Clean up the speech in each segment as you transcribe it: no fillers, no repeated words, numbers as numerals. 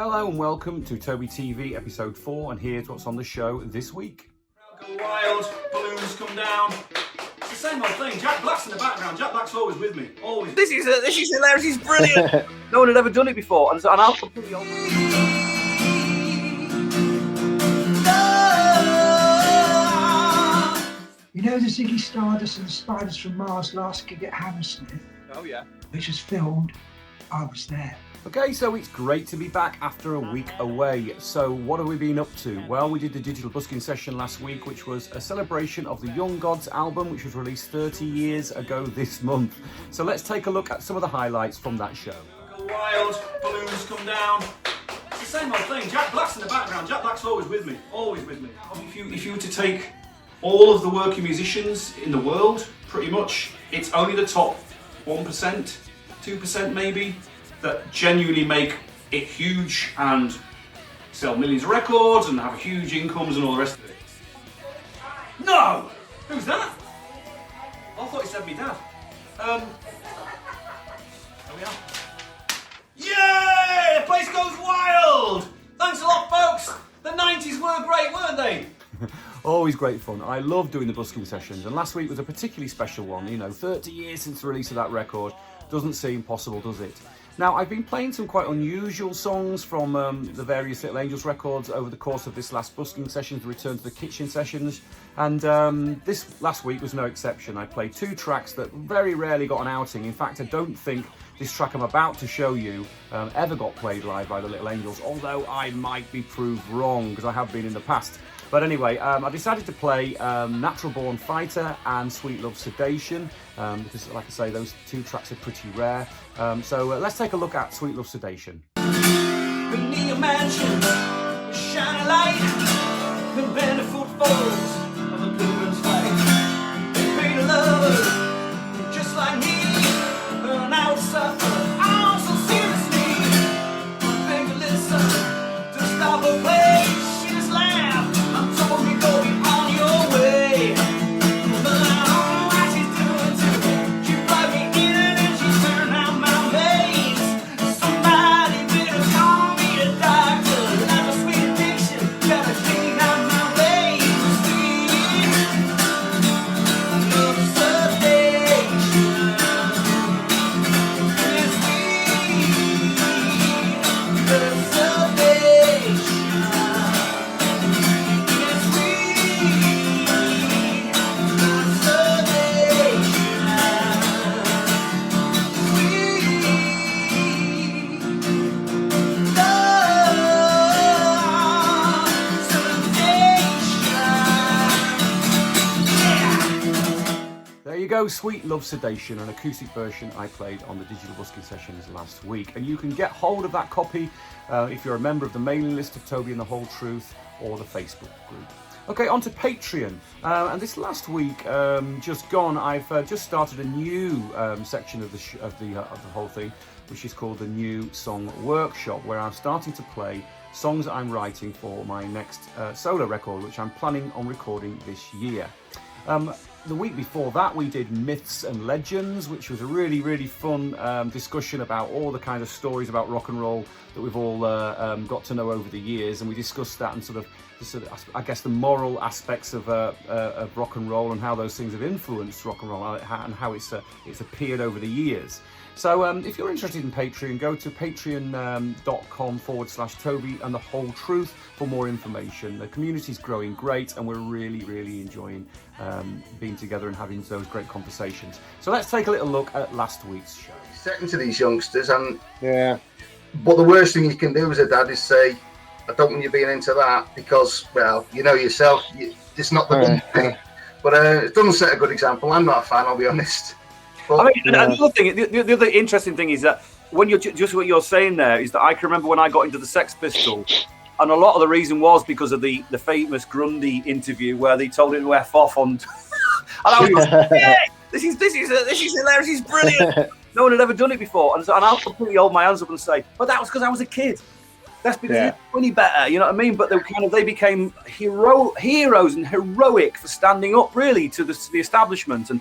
Hello and welcome to Toby TV episode 4, and here's what's on the show this week. Go wild, balloons come down. It's the same old thing. Jack Black's in the background. Jack Black's always with me. Always. This is hilarious. It's brilliant. No one had ever done it before, and I'll completely on. You know the Ziggy Stardust and the Spiders from Mars last gig at Hammersmith? Oh yeah. Which was filmed. I was there. Okay, so it's great to be back after a week away. So what have we been up to? Well, we did the digital busking session last week, which was a celebration of the Young Gods album, which was released 30 years ago this month. So let's take a look at some of the highlights from that show. Go wild, balloons come down. It's the same old thing. Jack Black's in the background. Jack Black's always with me. Always with me. If you were to take all of the working musicians in the world, pretty much, it's only the top 1%, 2% maybe, that genuinely make it huge and sell millions of records and have huge incomes and all the rest of it. No! Who's that? I thought he said me dad. There we are. Yay! The place goes wild! Thanks a lot, folks! The 90s were great, weren't they? Always great fun. I love doing the busking sessions, and last week was a particularly special one. 30 years since the release of that record. Doesn't seem possible, does it? Now, I've been playing some quite unusual songs from the various Little Angels records over the course of this last busking session, the return to the kitchen sessions, and this last week was no exception. I played 2 tracks that very rarely got an outing. In fact, I don't think this track I'm about to show you ever got played live by the Little Angels, although I might be proved wrong, because I have been in the past. But anyway, I decided to play Natural Born Fighter and Sweet Love Sedation, because, like I say, those 2 tracks are pretty rare. So let's take a look at Sweet Love Sedation. We need a mansion, a shiny light, the barefoot folds of a pilgrim's fight. They paid a lover, just like me, and I would suffer, oh so seriously. I beg to listen, to stop a place, she just laughed. I'm told me go on your way. But I don't know what she's doing to me. She plugged me in and then she turned out my maze. Somebody better call me a doctor. I'm a sweet addiction, gotta clean out my ways. Sweet love sedation. It's sweet love sedation. There you go, Sweet Love Sedation, an acoustic version I played on the digital busking sessions last week. And you can get hold of that copy if you're a member of the mailing list of Toby and the Whole Truth or the Facebook group. Okay, on to Patreon. And this last week, just gone, I've just started a new section of the whole thing, which is called the New Song Workshop, where I'm starting to play songs that I'm writing for my next solo record, which I'm planning on recording this year. The week before that, we did Myths and Legends, which was a really, really fun discussion about all the kind of stories about rock and roll that we've all got to know over the years, and we discussed that and sort of, I guess, the moral aspects of rock and roll and how those things have influenced rock and roll and how it's appeared over the years. So if you're interested in Patreon, go to patreon.com/Toby and the Whole Truth for more information. The community's growing great, and we're really, really enjoying being together and having those great conversations. So let's take a little look at last week's show. Second to these youngsters, and but the worst thing you can do as a dad is say, I don't want you being into that, because, well, you know yourself, it's not the good thing. But it doesn't set a good example. I'm not a fan, I'll be honest. But, I mean, another thing, the other interesting thing is that when you're just what you're saying there is that I can remember when I got into the Sex Pistols, and a lot of the reason was because of the famous Grundy interview where they told him to F off on. And I was, yeah, this is hilarious, this is brilliant. No one had ever done it before, and I'll completely hold my hands up and say, but that was because I was a kid. That's because they're funny better, you know what I mean? But they became heroes and heroic for standing up really to the establishment, and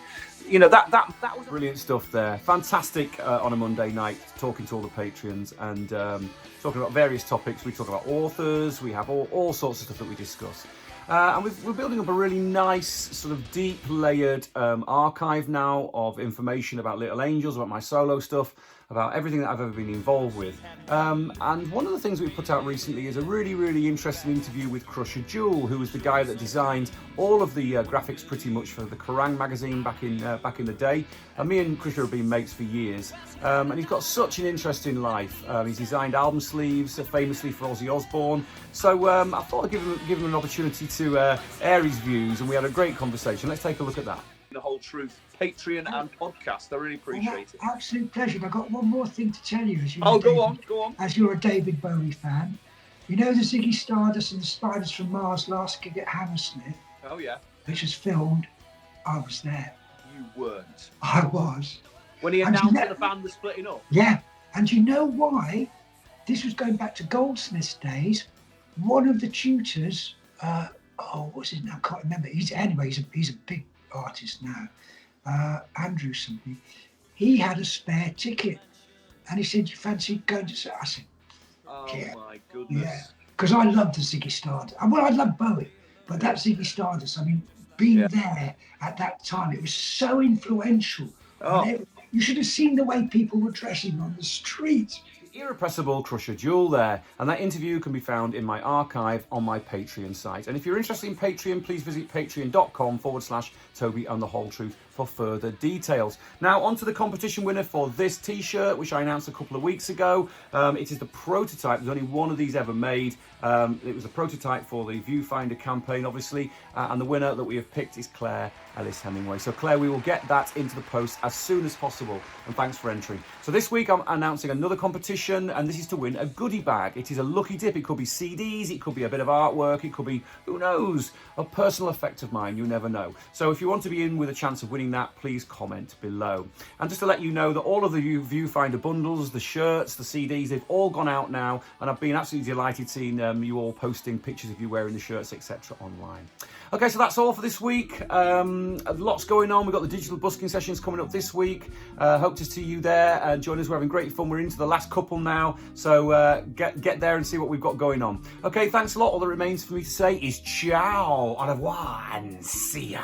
you know, that was brilliant stuff there. Fantastic on a Monday night, talking to all the Patreons and talking about various topics. We talk about authors, we have all sorts of stuff that we discuss. And we're building up a really nice, sort of deep layered archive now of information about Little Angels, about my solo stuff, about everything that I've ever been involved with. And one of the things we put out recently is a really, really interesting interview with Krusher Joule, who was the guy that designed all of the graphics pretty much for the Kerrang magazine back in the day. And me and Krusher have been mates for years. And he's got such an interesting life. He's designed album sleeves, famously for Ozzy Osbourne. So I thought I'd give him an opportunity to air his views, and we had a great conversation. Let's take a look at that. The Whole Truth Patreon and podcast. I really appreciate it. Absolute pleasure. I've got one more thing to tell you. Go on. As you're a David Bowie fan, you know the Ziggy Stardust and the Spiders from Mars last gig at Hammersmith? Oh, yeah. Which was filmed. I was there. You weren't. I was. When he announced that the band was splitting up? Yeah. And you know why? This was going back to Goldsmith's days. One of the tutors, what's his name? I can't remember. He's a big artist now. Andrew something. He had a spare ticket. And he said, you fancy going to... I said, yeah. Oh, my goodness. Yeah. Because I loved the Ziggy Stardust. Well, I love Bowie. But that Ziggy Stardust, I mean, being there at that time, it was so influential. Oh. You should have seen the way people were dressing on the street. Irrepressible Krusher Joule there, and that interview can be found in my archive on my Patreon site. And if you're interested in Patreon, please visit patreon.com/Toby and the Whole Truth for further details. Now on to the competition winner for this t-shirt, which I announced a couple of weeks ago. It is the prototype. There's only one of these ever made. It was a prototype for the Viewfinder campaign, obviously, and the winner that we have picked is Claire Elise Hemingway. So Claire, we will get that into the post as soon as possible, and thanks for entering. So this week I'm announcing another competition, and this is to win a goodie bag. It is a lucky dip. It could be CDs, it could be a bit of artwork, it could be, who knows, a personal effect of mine. You never know. So if you want to be in with a chance of winning that, please comment below. And just to let you know that all of the Viewfinder bundles, the shirts, the CDs, they've all gone out now, and I've been absolutely delighted seeing you all posting pictures of you wearing the shirts, etc. online. Okay, so that's all for this week. Lots going on. We've got the digital busking sessions coming up this week. Hope to see you there. Join us. We're having great fun. We're into the last couple now, so get there and see what we've got going on. Okay, thanks a lot. All that remains for me to say is ciao, au revoir, and see ya.